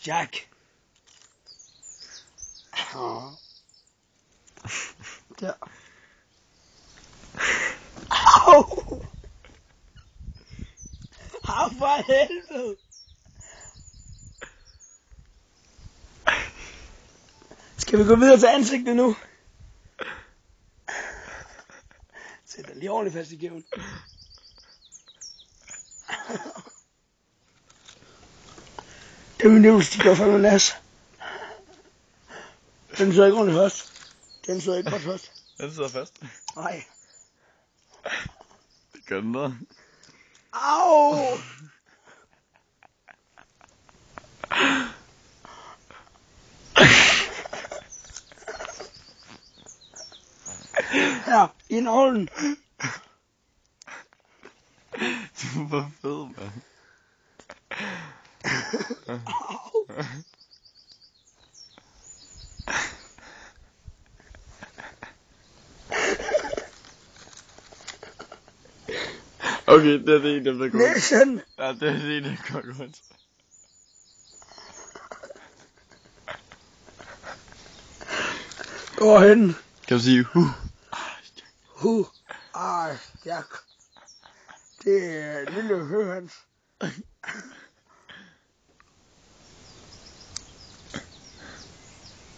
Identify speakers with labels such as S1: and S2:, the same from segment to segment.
S1: Jack. Der. Au! Au for helvede! Skal vi gå videre til ansigtet nu? Sæt dig lige ordentligt fast i kæven. Det er min nivelse, de går for noget nas. Den sidder ikke ordentligt fast. Den sidder ikke godt fast.
S2: Den sidder fast.
S1: Nej.
S2: Det gør den da.
S1: Au! Her, i nålen.
S2: Du var fed, mand. Okay, det er det en, der går godt.
S1: Næsen.
S2: Ja, det er det en, der går godt.
S1: Gå hen.
S2: Kan du sige
S1: Jack. Det er en lille høhans.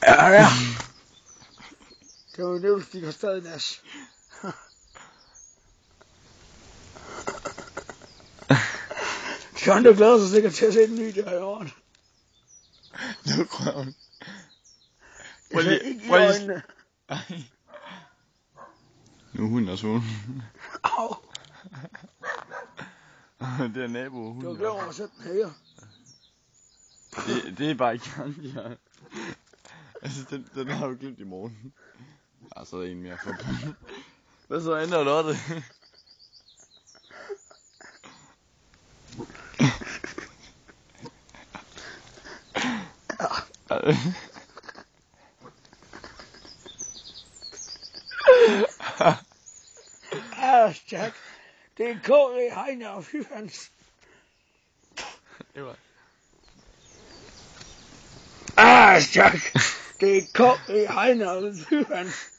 S1: Ja. Det var jo det, de har stadig nas. De andre glæder sig sikkert til at se den nye der i år.
S2: Luk røven.
S1: Jeg ser ikke i øjnene.
S2: Nu er hunden også vågen.
S1: Au.
S2: Det er nabohunden.
S1: Du har glemt at sætte den her.
S2: Det er bare ikke gang, de har. Altså, den har jo glemt i morgen. Ah, så er der en mere for den. Hvad så ender Lotte?
S1: Jack. Det er K.E. Heine og Hyhans.
S2: Det var...
S1: Jack. Det er K.E. Heine og Hyhans.